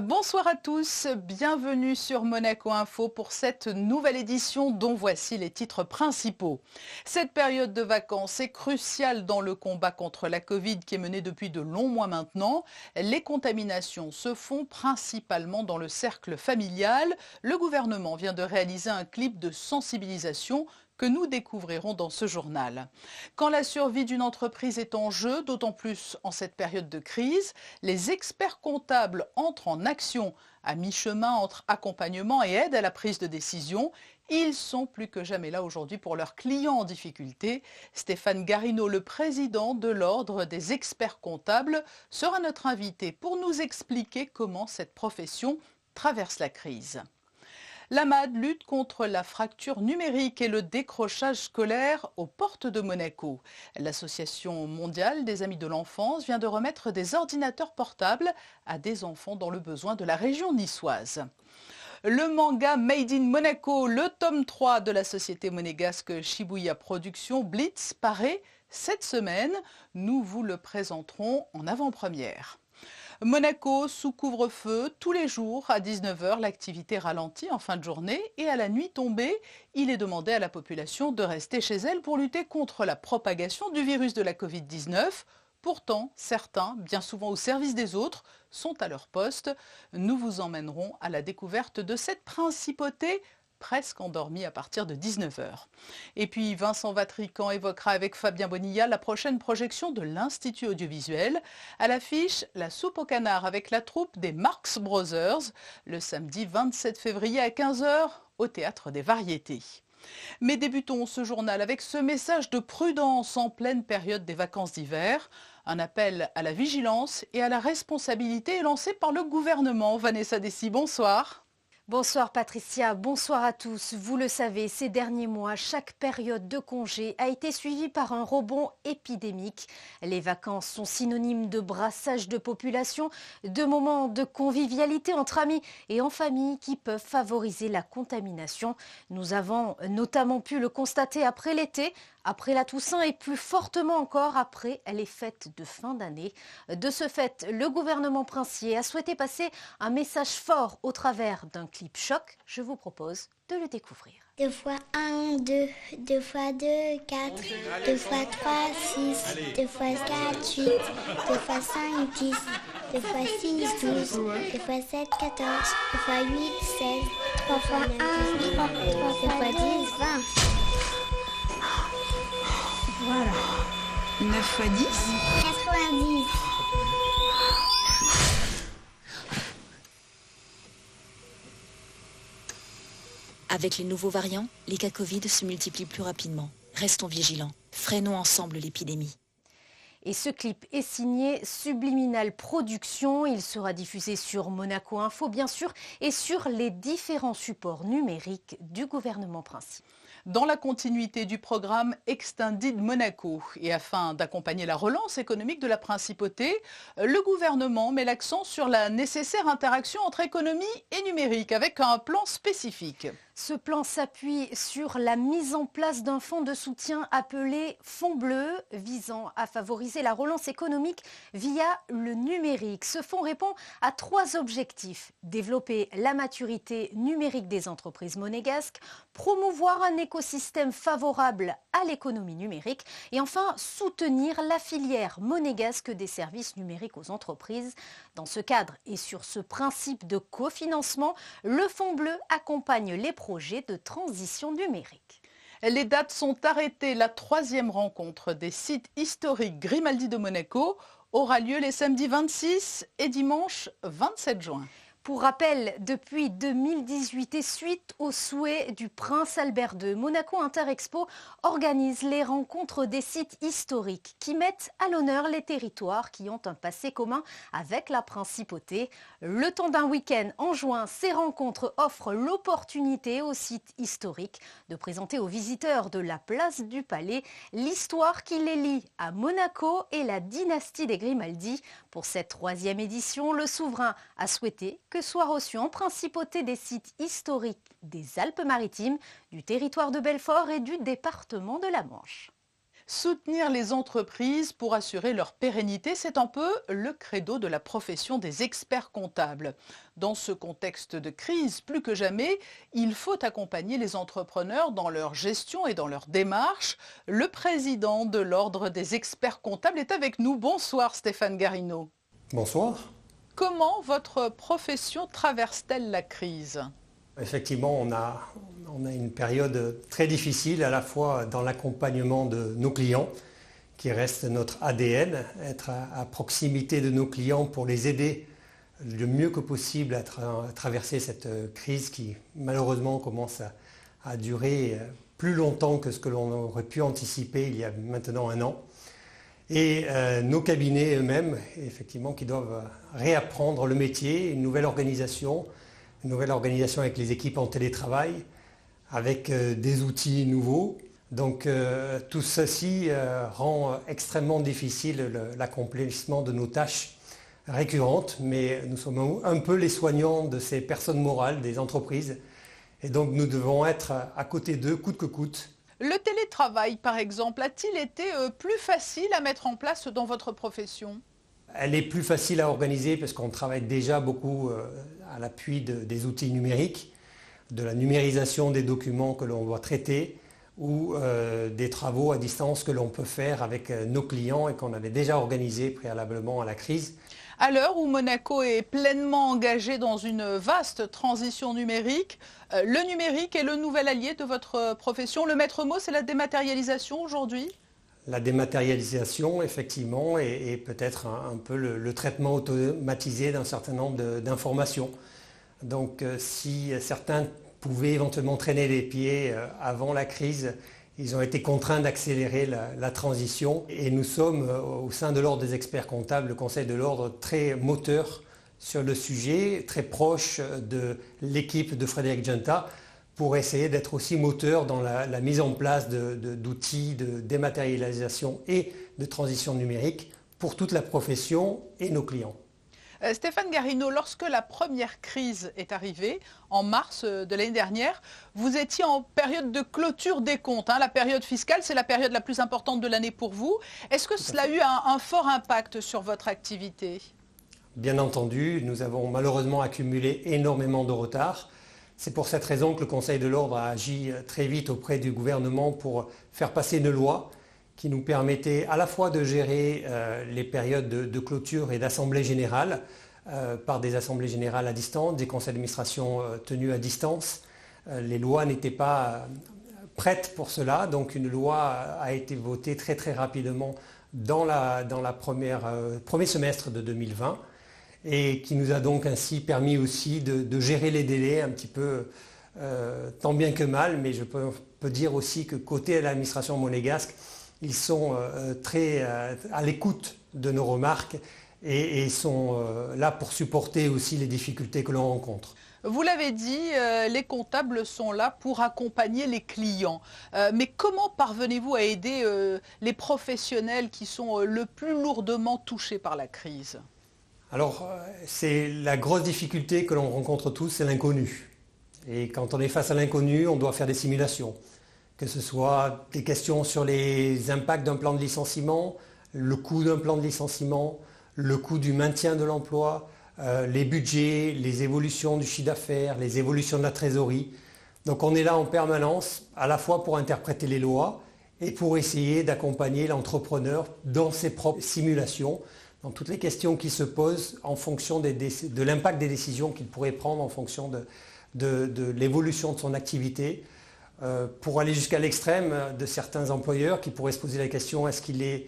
Bonsoir à tous, bienvenue sur Monaco Info pour cette nouvelle édition dont voici les titres principaux. Cette période de vacances est cruciale dans le combat contre la Covid qui est mené depuis de longs mois maintenant. Les contaminations se font principalement dans le cercle familial. Le gouvernement vient de réaliser un clip de sensibilisation que nous découvrirons dans ce journal. Quand la survie d'une entreprise est en jeu, d'autant plus en cette période de crise, les experts comptables entrent en action à mi-chemin entre accompagnement et aide à la prise de décision. Ils sont plus que jamais là aujourd'hui pour leurs clients en difficulté. Stéphane Garrineau, le président de l'Ordre des experts comptables, sera notre invité pour nous expliquer comment cette profession traverse la crise. L'AMAD lutte contre la fracture numérique et le décrochage scolaire aux portes de Monaco. L'Association mondiale des amis de l'enfance vient de remettre des ordinateurs portables à des enfants dans le besoin de la région niçoise. Le manga Made in Monaco, le tome 3 de la société monégasque Shibuya Productions Blitz paraît cette semaine. Nous vous le présenterons en avant-première. Monaco sous couvre-feu, tous les jours à 19 h, l'activité ralentit en fin de journée et à la nuit tombée, il est demandé à la population de rester chez elle pour lutter contre la propagation du virus de la Covid-19. Pourtant, certains, bien souvent au service des autres, sont à leur poste. Nous vous emmènerons à la découverte de cette principauté presque endormi à partir de 19 h. Et puis Vincent Vatrican évoquera avec Fabien Bonilla la prochaine projection de l'Institut audiovisuel. À l'affiche, la soupe au canard avec la troupe des Marx Brothers, le samedi 27 février à 15 h au Théâtre des Variétés. Mais débutons ce journal avec ce message de prudence en pleine période des vacances d'hiver. Un appel à la vigilance et à la responsabilité est lancé par le gouvernement. Vanessa Dessy, bonsoir. Bonsoir Patricia, bonsoir à tous. Vous le savez, ces derniers mois, chaque période de congé a été suivie par un rebond épidémique. Les vacances sont synonymes de brassage de population, de moments de convivialité entre amis et en famille qui peuvent favoriser la contamination. Nous avons notamment pu le constater après l'été, après la Toussaint et plus fortement encore après les fêtes de fin d'année. De ce fait, le gouvernement princier a souhaité passer un message fort au travers d'un clip choc. Je vous propose de le découvrir. 2 fois 1, 2, 2 fois 2, 4, 2 fois 3, 6, 2 fois 4, 8, 2 fois 5, 10, 2 fois 6, 12, 2 fois 7, 14, 2 fois 8, 16, 3 fois 1, 3, 2 fois 10, 20. Voilà. 9 fois 10 90. Avec les nouveaux variants, les cas Covid se multiplient plus rapidement. Restons vigilants. Freinons ensemble l'épidémie. Et ce clip est signé Subliminal Productions. Il sera diffusé sur Monaco Info, bien sûr, et sur les différents supports numériques du gouvernement princier. Dans la continuité du programme Extended Monaco et afin d'accompagner la relance économique de la principauté, le gouvernement met l'accent sur la nécessaire interaction entre économie et numérique avec un plan spécifique. Ce plan s'appuie sur la mise en place d'un fonds de soutien appelé Fonds Bleu, visant à favoriser la relance économique via le numérique. Ce fonds répond à 3 objectifs: développer la maturité numérique des entreprises monégasques, promouvoir un écosystème favorable à l'économie numérique et enfin soutenir la filière monégasque des services numériques aux entreprises. Dans ce cadre et sur ce principe de cofinancement, le Fonds Bleu accompagne les projets de transition numérique. Les dates sont arrêtées. La 3e rencontre des sites historiques Grimaldi de Monaco aura lieu les samedis 26 et dimanche 27 juin. Pour rappel, depuis 2018 et suite au souhait du prince Albert II, Monaco Interexpo organise les rencontres des sites historiques qui mettent à l'honneur les territoires qui ont un passé commun avec la principauté. Le temps d'un week-end en juin, ces rencontres offrent l'opportunité aux sites historiques de présenter aux visiteurs de la place du Palais l'histoire qui les lie à Monaco et la dynastie des Grimaldi. Pour cette 3e édition, le souverain a souhaité que soit reçu en principauté des sites historiques des Alpes-Maritimes, du territoire de Belfort et du département de la Manche. Soutenir les entreprises pour assurer leur pérennité, c'est un peu le credo de la profession des experts comptables. Dans ce contexte de crise, plus que jamais, il faut accompagner les entrepreneurs dans leur gestion et dans leur démarche. Le président de l'Ordre des experts comptables est avec nous. Bonsoir Stéphane Garrineau. Bonsoir. Comment votre profession traverse-t-elle la crise ? Effectivement, on a une période très difficile à la fois dans l'accompagnement de nos clients, qui reste notre ADN, être à proximité de nos clients pour les aider le mieux que possible à traverser cette crise qui malheureusement commence à durer plus longtemps que ce que l'on aurait pu anticiper il y a maintenant un an. Et nos cabinets eux-mêmes, effectivement, qui doivent réapprendre le métier, une nouvelle organisation avec les équipes en télétravail, avec des outils nouveaux. Donc tout ceci rend extrêmement difficile l'accomplissement de nos tâches récurrentes, mais nous sommes un peu les soignants de ces personnes morales, des entreprises, et donc nous devons être à côté d'eux coûte que coûte. Le télétravail, par exemple, a-t-il été plus facile à mettre en place dans votre profession ? Elle est plus facile à organiser parce qu'on travaille déjà beaucoup à l'appui des outils numériques, de la numérisation des documents que l'on doit traiter ou des travaux à distance que l'on peut faire avec nos clients et qu'on avait déjà organisés préalablement à la crise. À l'heure où Monaco est pleinement engagé dans une vaste transition numérique, le numérique est le nouvel allié de votre profession. Le maître mot, c'est la dématérialisation aujourd'hui ? La dématérialisation, effectivement, et peut-être un peu le traitement automatisé d'un certain nombre d'informations. Donc si certains pouvaient éventuellement traîner les pieds avant la crise, ils ont été contraints d'accélérer la transition. Et nous sommes, au sein de l'Ordre des experts comptables, le Conseil de l'Ordre, très moteur sur le sujet, très proche de l'équipe de Frédéric Genta, pour essayer d'être aussi moteur dans la mise en place d'outils de dématérialisation et de transition numérique pour toute la profession et nos clients. Stéphane Garrineau, lorsque la première crise est arrivée, en mars de l'année dernière, vous étiez en période de clôture des comptes. La période fiscale, c'est la période la plus importante de l'année pour vous. Est-ce que cela a eu un fort impact sur votre activité ? Bien entendu, nous avons malheureusement accumulé énormément de retard. C'est pour cette raison que le Conseil de l'Ordre a agi très vite auprès du gouvernement pour faire passer une loi qui nous permettait à la fois de gérer les périodes de clôture et d'assemblée générale par des assemblées générales à distance, des conseils d'administration tenus à distance. Les lois n'étaient pas prêtes pour cela, donc une loi a été votée très très rapidement dans le premier semestre de 2020 et qui nous a donc ainsi permis aussi de gérer les délais un petit peu tant bien que mal, mais je peux dire aussi que côté de l'administration monégasque, ils sont très à l'écoute de nos remarques et sont là pour supporter aussi les difficultés que l'on rencontre. Vous l'avez dit, les comptables sont là pour accompagner les clients. Mais comment parvenez-vous à aider les professionnels qui sont le plus lourdement touchés par la crise ? Alors, c'est la grosse difficulté que l'on rencontre tous, c'est l'inconnu. Et quand on est face à l'inconnu, on doit faire des simulations. Que ce soit des questions sur les impacts d'un plan de licenciement, le coût d'un plan de licenciement, le coût du maintien de l'emploi, les budgets, les évolutions du chiffre d'affaires, les évolutions de la trésorerie. Donc on est là en permanence, à la fois pour interpréter les lois et pour essayer d'accompagner l'entrepreneur dans ses propres simulations, dans toutes les questions qui se posent en fonction de l'impact des décisions qu'il pourrait prendre en fonction de l'évolution de son activité. Pour aller jusqu'à l'extrême de certains employeurs qui pourraient se poser la question, est-ce qu'il est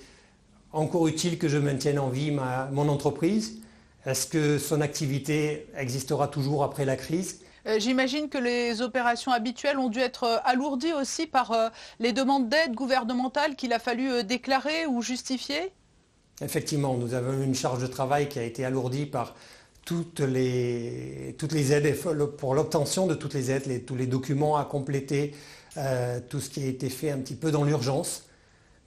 encore utile que je maintienne en vie mon entreprise ? Est-ce que son activité existera toujours après la crise ? J'imagine que les opérations habituelles ont dû être alourdies aussi par les demandes d'aide gouvernementale qu'il a fallu déclarer ou justifier ? Effectivement, nous avons une charge de travail qui a été alourdie par toutes les aides, pour l'obtention de toutes les aides, tous les documents à compléter, tout ce qui a été fait un petit peu dans l'urgence.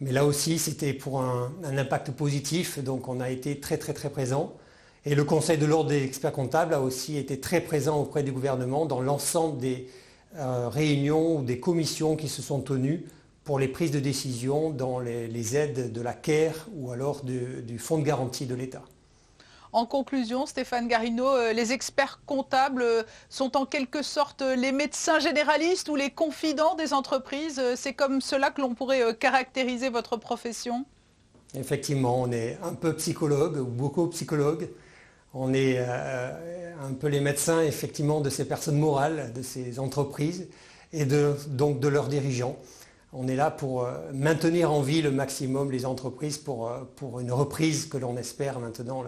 Mais là aussi, c'était pour un impact positif, donc on a été très très très présent. Et le Conseil de l'Ordre des experts comptables a aussi été très présent auprès du gouvernement dans l'ensemble des réunions ou des commissions qui se sont tenues pour les prises de décision dans les aides de la CARE ou alors du fonds de garantie de l'État. En conclusion, Stéphane Garrineau, les experts comptables sont en quelque sorte les médecins généralistes ou les confidents des entreprises. C'est comme cela que l'on pourrait caractériser votre profession ? Effectivement, on est un peu psychologue, ou beaucoup psychologue. On est un peu les médecins effectivement de ces personnes morales, de ces entreprises et donc de leurs dirigeants. On est là pour maintenir en vie le maximum les entreprises pour une reprise que l'on espère maintenant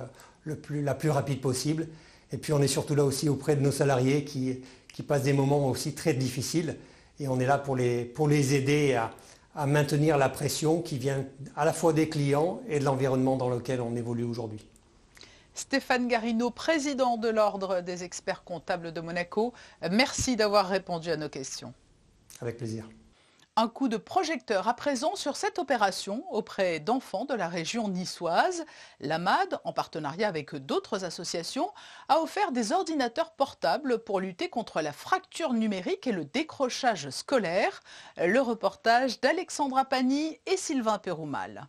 la plus rapide possible. Et puis on est surtout là aussi auprès de nos salariés qui passent des moments aussi très difficiles. Et on est là pour les aider à maintenir la pression qui vient à la fois des clients et de l'environnement dans lequel on évolue aujourd'hui. Stéphane Garrineau, président de l'Ordre des experts comptables de Monaco, merci d'avoir répondu à nos questions. Avec plaisir. Un coup de projecteur à présent sur cette opération auprès d'enfants de la région niçoise. L'AMAD, en partenariat avec d'autres associations, a offert des ordinateurs portables pour lutter contre la fracture numérique et le décrochage scolaire. Le reportage d'Alexandra Pani et Sylvain Péroumal.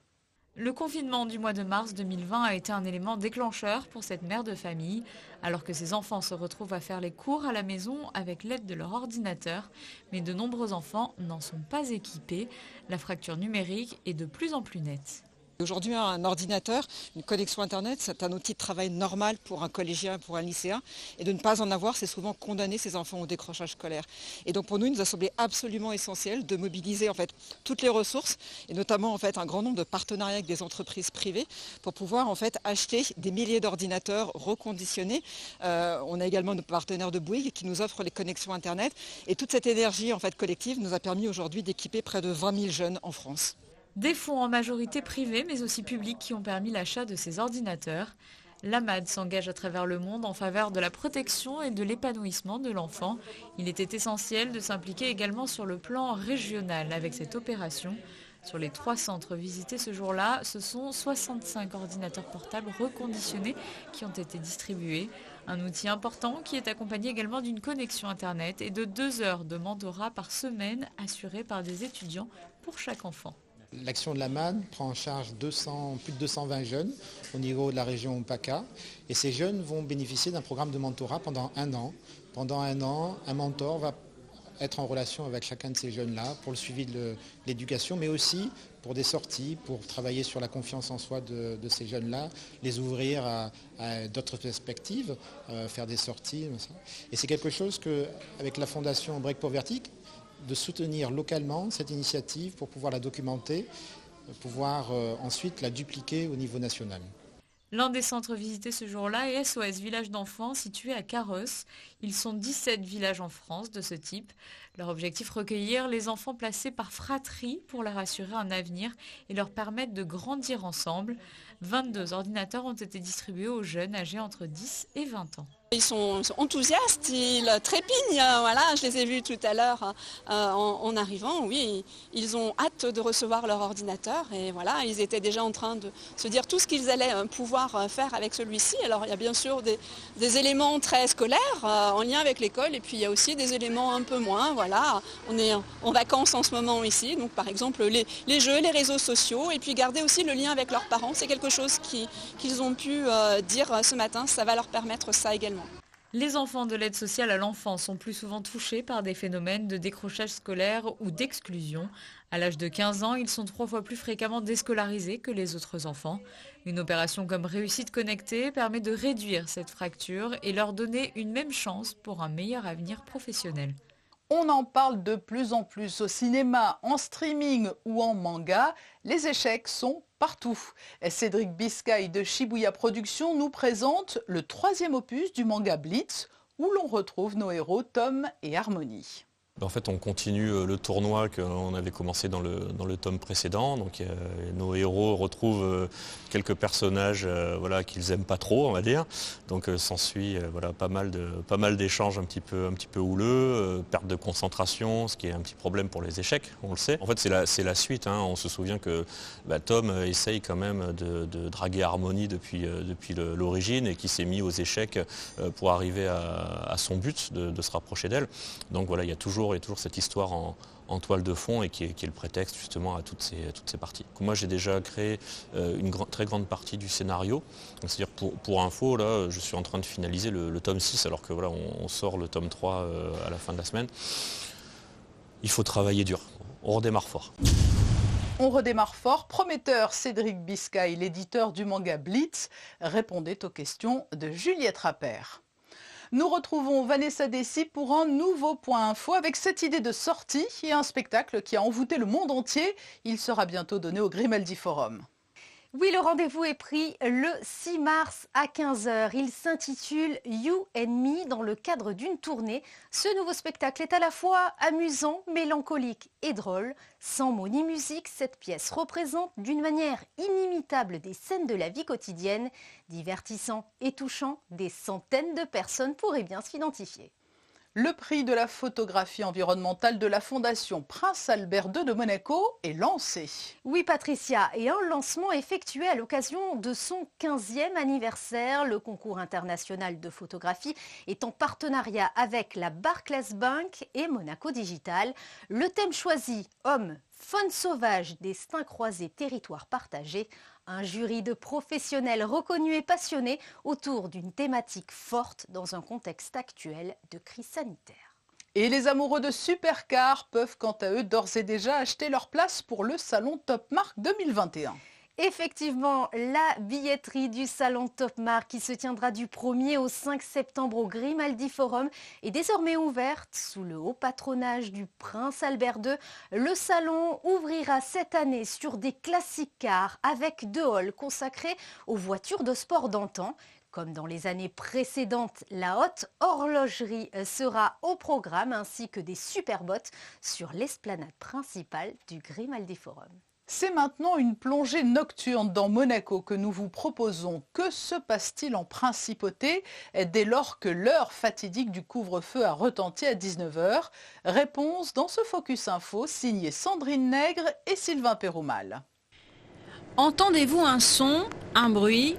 Le confinement du mois de mars 2020 a été un élément déclencheur pour cette mère de famille. Alors que ses enfants se retrouvent à faire les cours à la maison avec l'aide de leur ordinateur, mais de nombreux enfants n'en sont pas équipés. La fracture numérique est de plus en plus nette. Aujourd'hui, un ordinateur, une connexion Internet, c'est un outil de travail normal pour un collégien, pour un lycéen. Et de ne pas en avoir, c'est souvent condamner ses enfants au décrochage scolaire. Et donc pour nous, il nous a semblé absolument essentiel de mobiliser en fait toutes les ressources, et notamment en fait un grand nombre de partenariats avec des entreprises privées pour pouvoir en fait acheter des milliers d'ordinateurs reconditionnés. On a également nos partenaires de Bouygues qui nous offrent les connexions Internet. Et toute cette énergie en fait collective nous a permis aujourd'hui d'équiper près de 20 000 jeunes en France. Des fonds en majorité privés mais aussi publics qui ont permis l'achat de ces ordinateurs. L'AMAD s'engage à travers le monde en faveur de la protection et de l'épanouissement de l'enfant. Il était essentiel de s'impliquer également sur le plan régional avec cette opération. Sur les 3 centres visités ce jour-là, ce sont 65 ordinateurs portables reconditionnés qui ont été distribués. Un outil important qui est accompagné également d'une connexion Internet et de 2 heures de mentorat par semaine assurées par des étudiants pour chaque enfant. L'action de l'AMAD prend en charge plus de 220 jeunes au niveau de la région PACA. Et ces jeunes vont bénéficier d'un programme de mentorat pendant 1 an. Pendant 1 an, un mentor va être en relation avec chacun de ces jeunes-là pour le suivi de l'éducation, mais aussi pour des sorties, pour travailler sur la confiance en soi de ces jeunes-là, les ouvrir à d'autres perspectives, faire des sorties. Et c'est quelque chose qu'avec la fondation Break Poverty, de soutenir localement cette initiative pour pouvoir la documenter, pouvoir ensuite la dupliquer au niveau national. L'un des centres visités ce jour-là est SOS Village d'enfants situé à Carros. Ils sont 17 villages en France de ce type. Leur objectif, recueillir les enfants placés par fratrie pour leur assurer un avenir et leur permettre de grandir ensemble. 22 ordinateurs ont été distribués aux jeunes âgés entre 10 et 20 ans. Ils sont enthousiastes, ils trépignent, voilà, je les ai vus tout à l'heure en arrivant, oui, ils ont hâte de recevoir leur ordinateur et voilà, ils étaient déjà en train de se dire tout ce qu'ils allaient pouvoir faire avec celui-ci. Alors il y a bien sûr des éléments très scolaires en lien avec l'école et puis il y a aussi des éléments un peu moins, voilà, on est en vacances en ce moment ici, donc par exemple les jeux, les réseaux sociaux et puis garder aussi le lien avec leurs parents, c'est quelque chose qu'ils ont pu dire ce matin, ça va leur permettre ça également. Les enfants de l'aide sociale à l'enfance sont plus souvent touchés par des phénomènes de décrochage scolaire ou d'exclusion. À l'âge de 15 ans, ils sont 3 fois plus fréquemment déscolarisés que les autres enfants. Une opération comme Réussite Connectée permet de réduire cette fracture et leur donner une même chance pour un meilleur avenir professionnel. On en parle de plus en plus au cinéma, en streaming ou en manga. Les échecs sont partout. Cédric Biscay de Shibuya Productions nous présente le 3e opus du manga Blitz, où l'on retrouve nos héros Tom et Harmony. En fait, on continue le tournoi qu'on avait commencé dans le tome précédent. Donc, nos héros retrouvent quelques personnages qu'ils n'aiment pas trop, on va dire. Donc, s'ensuit pas mal d'échanges un petit peu houleux, perte de concentration, ce qui est un petit problème pour les échecs, on le sait. En fait, c'est la suite. Hein. On se souvient que Tom essaye quand même de draguer Harmony depuis l'origine et qui s'est mis aux échecs pour arriver à son but de se rapprocher d'elle. Donc voilà, il y a toujours toujours cette histoire en toile de fond et qui est le prétexte justement à toutes ces parties. Moi j'ai déjà créé une très grande partie du scénario. C'est-à-dire pour info, là je suis en train de finaliser le tome 6 alors que voilà, on sort le tome 3 à la fin de la semaine. Il faut travailler dur, on redémarre fort. On redémarre fort. Prometteur, Cédric Biscay, l'éditeur du manga Blitz, répondait aux questions de Juliette Rappert. Nous retrouvons Vanessa Dessy pour un nouveau point info avec cette idée de sortie et un spectacle qui a envoûté le monde entier. Il sera bientôt donné au Grimaldi Forum. Oui, le rendez-vous est pris le 6 mars à 15h. Il s'intitule You and Me dans le cadre d'une tournée. Ce nouveau spectacle est à la fois amusant, mélancolique et drôle. Sans mots ni musique, cette pièce représente d'une manière inimitable des scènes de la vie quotidienne. Divertissant et touchant, des centaines de personnes pourraient bien s'identifier. Le prix de la photographie environnementale de la Fondation Prince Albert II de Monaco est lancé. Oui Patricia, et un lancement effectué à l'occasion de son 15e anniversaire. Le concours international de photographie est en partenariat avec la Barclays Bank et Monaco Digital. Le thème choisi, Hommes, faune sauvage, destin croisé, territoire partagé. Un jury de professionnels reconnus et passionnés autour d'une thématique forte dans un contexte actuel de crise sanitaire. Et les amoureux de supercars peuvent quant à eux d'ores et déjà acheter leur place pour le salon Top Marque 2021. Effectivement, la billetterie du salon Top Marque qui se tiendra du 1er au 5 septembre au Grimaldi Forum est désormais ouverte sous le haut patronage du Prince Albert II. Le salon ouvrira cette année sur des classiques cars avec 2 halls consacrés aux voitures de sport d'antan. Comme dans les années précédentes, la haute horlogerie sera au programme ainsi que des superbots sur l'esplanade principale du Grimaldi Forum. C'est maintenant une plongée nocturne dans Monaco que nous vous proposons. Que se passe-t-il en principauté dès lors que l'heure fatidique du couvre-feu a retenti à 19h? Réponse dans ce Focus Info signé Sandrine Nègre et Sylvain Péroumal. Entendez-vous un son, un bruit ?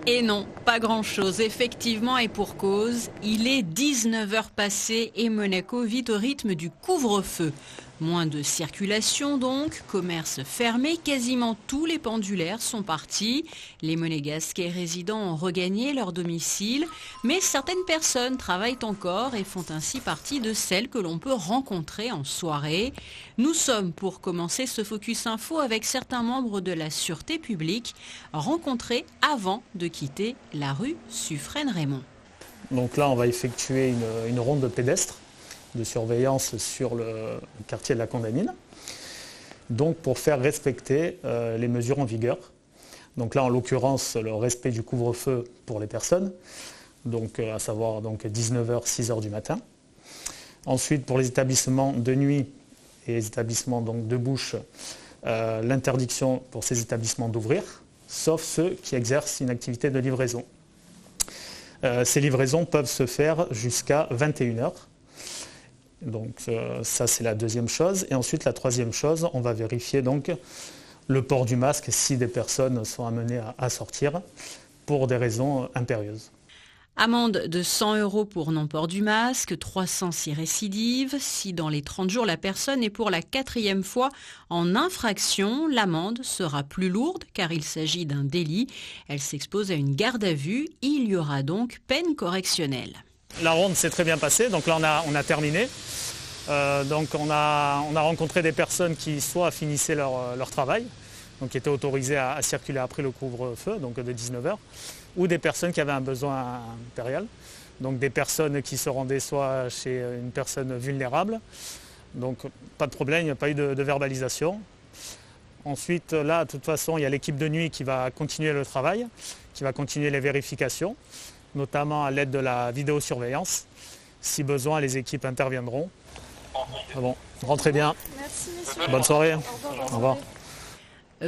Et non, pas grand-chose, effectivement, et pour cause, il est 19h passées et Monaco vit au rythme du couvre-feu. Moins de circulation donc, commerce fermé, quasiment tous les pendulaires sont partis. Les monégasques et résidents ont regagné leur domicile, mais certaines personnes travaillent encore et font ainsi partie de celles que l'on peut rencontrer en soirée. Nous sommes pour commencer ce Focus Info avec certains membres de la sûreté publique rencontrés avant de quitter la rue Suffren-Raymond. Donc là, on va effectuer une ronde de pédestres de surveillance sur le quartier de la Condamine, donc pour faire respecter les mesures en vigueur. Donc là, en l'occurrence, le respect du couvre-feu pour les personnes, donc à savoir 19h, 6h du matin. Ensuite, pour les établissements de nuit et les établissements donc, de bouche, l'interdiction pour ces établissements d'ouvrir, sauf ceux qui exercent une activité de livraison. Ces livraisons peuvent se faire jusqu'à 21h. Donc ça c'est la deuxième chose. Et ensuite la troisième chose, on va vérifier donc le port du masque si des personnes sont amenées à sortir pour des raisons impérieuses. Amende de 100 € pour non-port du masque, 300 si récidive. Si dans les 30 jours la personne est pour la 4e fois en infraction, l'amende sera plus lourde car il s'agit d'un délit. Elle s'expose à une garde à vue. Il y aura donc peine correctionnelle. La ronde s'est très bien passée, donc là on a terminé. Donc on a rencontré des personnes qui soit finissaient leur travail, donc qui étaient autorisées à circuler après le couvre-feu, donc de 19h, ou des personnes qui avaient un besoin impérial, donc des personnes qui se rendaient soit chez une personne vulnérable, donc pas de problème, il n'y a pas eu de verbalisation. Ensuite là, de toute façon, il y a l'équipe de nuit qui va continuer le travail, qui va continuer les vérifications, notamment à l'aide de la vidéosurveillance. Si besoin, les équipes interviendront. Bon, rentrez bien. Merci, messieurs. Bonne soirée. Au revoir.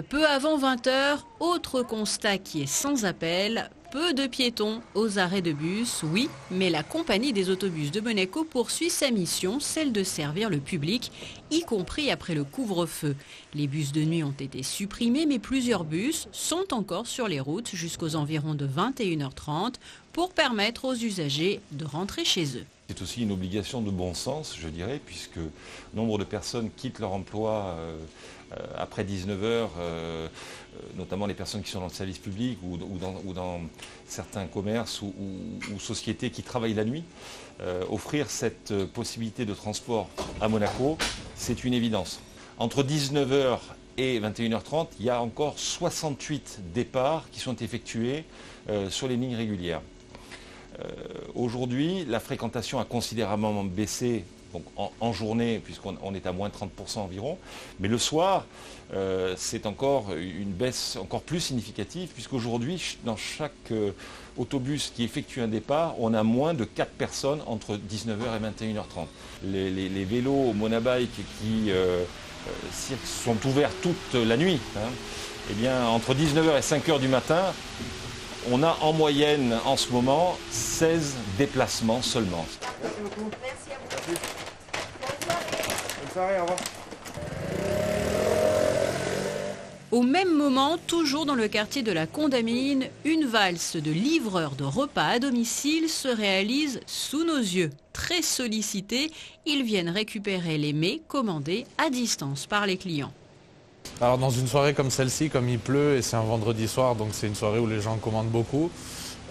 Peu avant 20h, autre constat qui est sans appel, peu de piétons aux arrêts de bus, oui, mais la compagnie des autobus de Monaco poursuit sa mission, celle de servir le public, y compris après le couvre-feu. Les bus de nuit ont été supprimés, mais plusieurs bus sont encore sur les routes jusqu'aux environs de 21h30. pour permettre aux usagers de rentrer chez eux. C'est aussi une obligation de bon sens, je dirais, puisque nombre de personnes quittent leur emploi après 19 heures, notamment les personnes qui sont dans le service public ou dans certains commerces ou sociétés qui travaillent la nuit. Offrir cette possibilité de transport à Monaco, c'est une évidence. Entre 19h et 21h30, il y a encore 68 départs qui sont effectués sur les lignes régulières. Aujourd'hui, la fréquentation a considérablement baissé donc en journée, puisqu'on est à moins 30% environ. Mais le soir, c'est encore une baisse encore plus significative, puisqu'aujourd'hui, dans chaque autobus qui effectue un départ, on a moins de 4 personnes entre 19h et 21h30. Les vélos Monabike qui sont ouverts toute la nuit, eh bien, entre 19h et 5h du matin, on a en moyenne en ce moment 16 déplacements seulement. Merci beaucoup. Merci à vous. Merci. Bonne soirée, au revoir. Au même moment, toujours dans le quartier de la Condamine, une valse de livreurs de repas à domicile se réalise sous nos yeux. Très sollicités, ils viennent récupérer les mets commandés à distance par les clients. Alors dans une soirée comme celle-ci, comme il pleut et c'est un vendredi soir, donc c'est une soirée où les gens commandent beaucoup,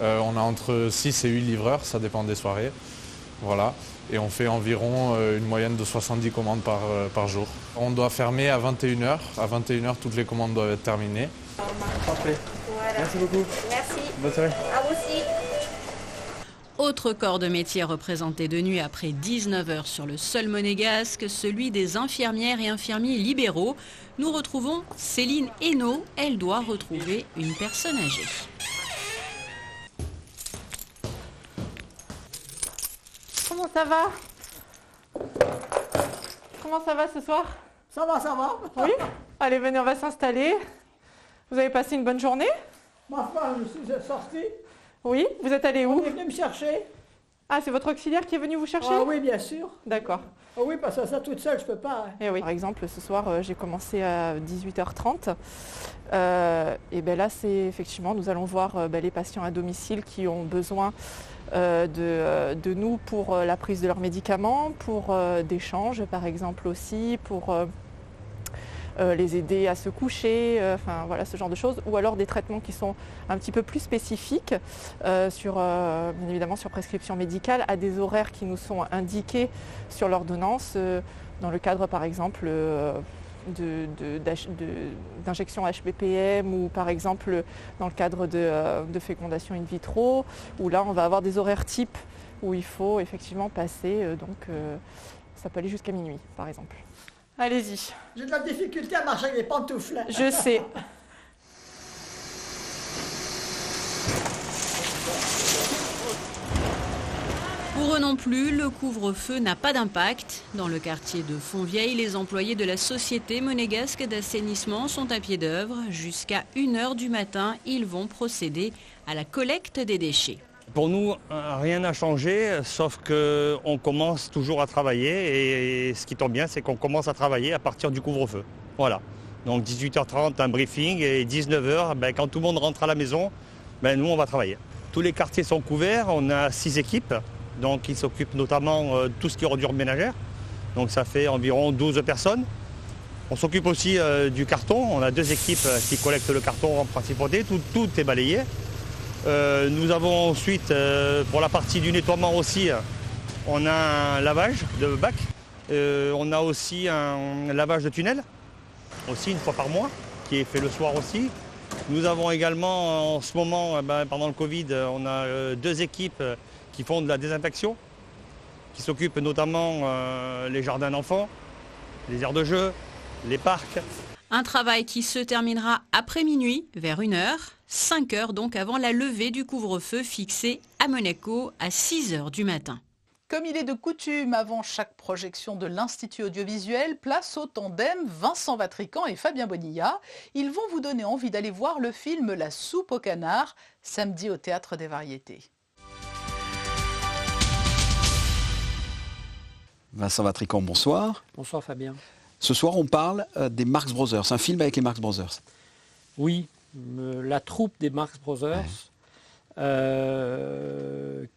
on a entre 6 et 8 livreurs, ça dépend des soirées. Voilà. Et on fait environ une moyenne de 70 commandes par jour. On doit fermer à 21h. À 21h, toutes les commandes doivent être terminées. Parfait. Voilà. Merci beaucoup. Merci. Bonne soirée. À vous aussi. Autre corps de métier représenté de nuit après 19h sur le sol monégasque, celui des infirmières et infirmiers libéraux. Nous retrouvons Céline Hainaut. Elle doit retrouver une personne âgée. Comment ça va? Comment ça va ce soir? Ça va, ça va. Oui? Allez, venez, on va s'installer. Vous avez passé une bonne journée? Ma femme, je suis sortie. Oui? Vous êtes allé où? Elle est venue me chercher. Ah, c'est votre auxiliaire qui est venu vous chercher? Ah oui, bien sûr. D'accord. Ah oui, parce que ça toute seule, je peux pas. Et oui. Par exemple, ce soir, j'ai commencé à 18h30. Et ben là, c'est effectivement, nous allons voir les patients à domicile qui ont besoin de nous pour la prise de leurs médicaments, pour d'échanges par exemple aussi, pour les aider à se coucher, enfin voilà ce genre de choses, ou alors des traitements qui sont un petit peu plus spécifiques bien évidemment sur prescription médicale, à des horaires qui nous sont indiqués sur l'ordonnance, dans le cadre par exemple d'injection HPPM ou par exemple dans le cadre de fécondation in vitro, où là on va avoir des horaires types où il faut effectivement passer, ça peut aller jusqu'à minuit par exemple. Allez-y. J'ai de la difficulté à marcher avec les pantoufles. Je sais. Pour eux non plus, le couvre-feu n'a pas d'impact. Dans le quartier de Fontvieille, les employés de la société monégasque d'assainissement sont à pied d'œuvre. Jusqu'à 1h du matin, ils vont procéder à la collecte des déchets. Pour nous, rien n'a changé, sauf qu'on commence toujours à travailler. Et ce qui tombe bien, c'est qu'on commence à travailler à partir du couvre-feu. Voilà. Donc 18h30, un briefing, et 19h, quand tout le monde rentre à la maison, nous, on va travailler. Tous les quartiers sont couverts, on a 6 équipes. Donc ils s'occupent notamment de tout ce qui est ordures ménagères. Donc ça fait environ 12 personnes. On s'occupe aussi du carton. On a 2 équipes qui collectent le carton en principauté. Tout est balayé. Nous avons ensuite, pour la partie du nettoiement aussi, on a un lavage de bac. On a aussi un lavage de tunnel, aussi une fois par mois, qui est fait le soir aussi. Nous avons également en ce moment, pendant le Covid, on a 2 équipes qui font de la désinfection, qui s'occupent notamment les jardins d'enfants, les aires de jeu, les parcs. Un travail qui se terminera après minuit, vers 1h, 5h donc avant la levée du couvre-feu fixé à Monaco à 6h du matin. Comme il est de coutume avant chaque projection de l'Institut audiovisuel, place au tandem Vincent Vatrican et Fabien Bonilla. Ils vont vous donner envie d'aller voir le film La soupe au canard, samedi au Théâtre des Variétés. Vincent Vatrican, bonsoir. Bonsoir Fabien. Ce soir, on parle des Marx Brothers, un film avec les Marx Brothers. Oui, la troupe des Marx Brothers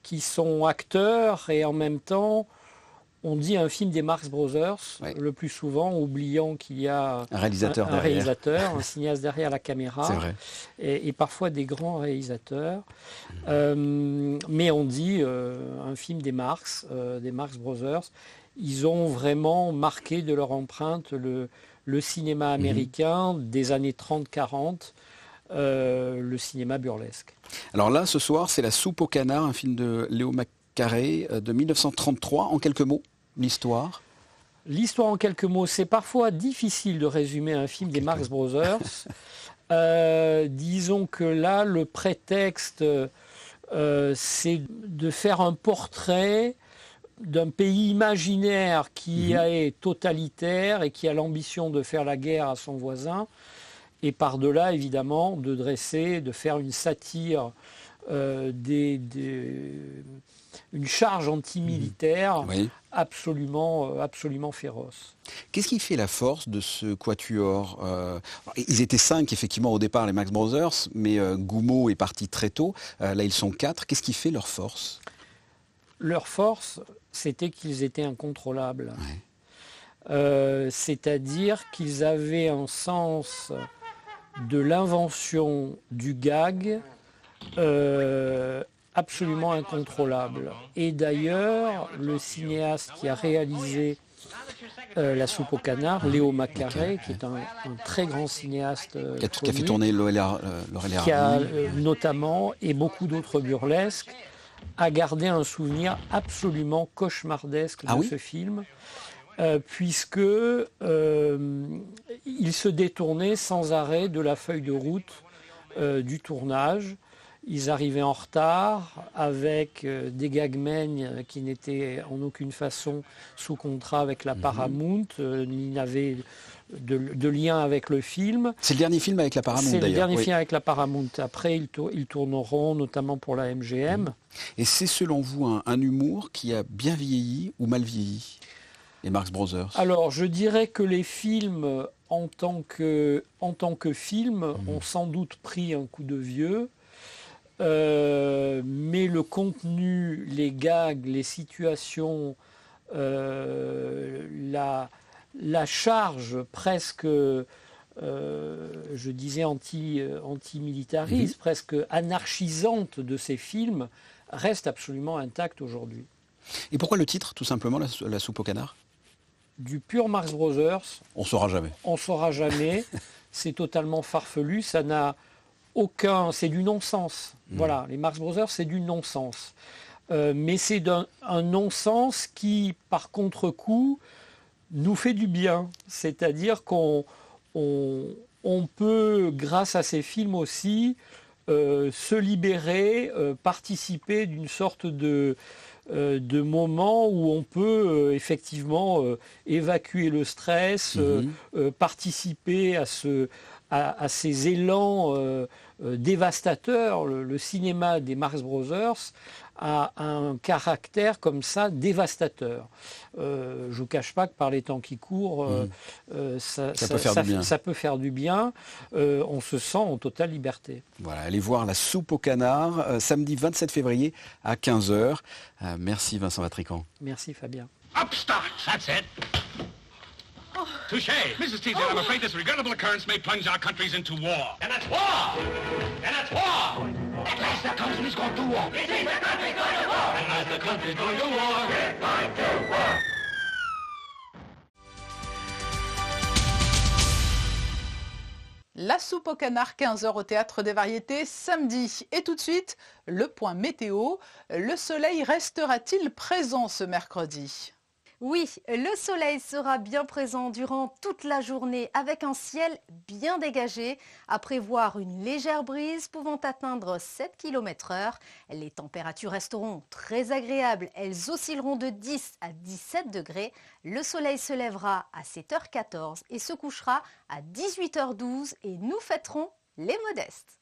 qui sont acteurs et en même temps, on dit un film des Marx Brothers, le plus souvent, oubliant qu'il y a un réalisateur, un cinéaste derrière la caméra, c'est vrai. Et parfois des grands réalisateurs. Mais on dit un film des Marx Brothers. Ils ont vraiment marqué de leur empreinte le cinéma américain des années 30-40, le cinéma burlesque. Alors là, ce soir, c'est La soupe au canard, un film de Léo Macaré de 1933. En quelques mots, l'histoire. L'histoire en quelques mots, c'est parfois difficile de résumer un film des Marx Brothers. Disons que là, le prétexte, c'est de faire un portrait d'un pays imaginaire qui est totalitaire et qui a l'ambition de faire la guerre à son voisin. Et par-delà, évidemment, de faire une satire, une charge antimilitaire absolument féroce. Qu'est-ce qui fait la force de ce quatuor Ils étaient 5 effectivement au départ, les Marx Brothers, mais Gounod est parti très tôt. Là, ils sont 4. Qu'est-ce qui fait leur force? Leur force, c'était qu'ils étaient incontrôlables. C'est-à-dire qu'ils avaient un sens de l'invention du gag absolument incontrôlable. Et d'ailleurs, le cinéaste qui a réalisé La soupe au canard, Léo Macaré, qui est un très grand cinéaste qui a fait tourner Laurel qui a notamment, et beaucoup d'autres burlesques, a gardé un souvenir absolument cauchemardesque de ce film, puisque il se détournait sans arrêt de la feuille de route du tournage. Ils arrivaient en retard avec des gagmen qui n'étaient en aucune façon sous contrat avec la Paramount, ni n'avaient de lien avec le film. C'est le dernier film avec la Paramount, d'ailleurs. C'est le dernier film avec la Paramount. Après, ils tourneront notamment pour la MGM. Et c'est selon vous un humour qui a bien vieilli ou mal vieilli, les Marx Brothers? Alors, je dirais que les films, en tant que films, ont sans doute pris un coup de vieux. Mais le contenu, les gags, les situations, la charge presque, je disais antimilitariste, presque anarchisante de ces films reste absolument intacte aujourd'hui. Et pourquoi le titre, tout simplement, La soupe au canard? Du pur Marx Brothers. On ne saura jamais. On ne saura jamais. C'est totalement farfelu. Ça n'a c'est du non-sens. Voilà, les Marx Brothers, c'est du non-sens. Mais c'est un non-sens qui, par contre-coup, nous fait du bien. C'est-à-dire qu'on peut, grâce à ces films aussi, se libérer, participer d'une sorte de moments où on peut effectivement évacuer le stress, participer à ces élans dévastateurs. Le cinéma des Marx Brothers a un caractère comme ça dévastateur. Je ne vous cache pas que par les temps qui courent, ça peut faire du bien. On se sent en totale liberté. Voilà, allez voir La soupe au canard, samedi 27 février à 15h. Merci Vincent Vatrican. Merci Fabien. Upstart, that's it. Touché. Mrs. Teasdale, I'm afraid this regrettable occurrence may plunge our countries into war. And that's war! And that's war! At last the country's going to war. It is the country going to war. At last the country's going to war. We're going to war. La soupe au canard, 15h au Théâtre des Variétés, samedi. Et tout de suite, le point météo. Le soleil restera-t-il présent ce mercredi ? Oui, le soleil sera bien présent durant toute la journée avec un ciel bien dégagé. À prévoir une légère brise pouvant atteindre 7 km/h. Les températures resteront très agréables. Elles oscilleront de 10 à 17 degrés. Le soleil se lèvera à 7h14 et se couchera à 18h12 et nous fêterons les modestes.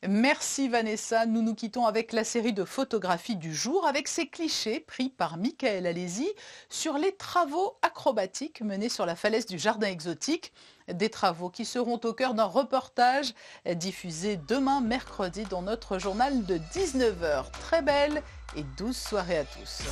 Merci Vanessa, nous nous quittons avec la série de photographies du jour avec ces clichés pris par Michael Alési sur les travaux acrobatiques menés sur la falaise du Jardin Exotique. Des travaux qui seront au cœur d'un reportage diffusé demain mercredi dans notre journal de 19h. Très belle et douce soirée à tous.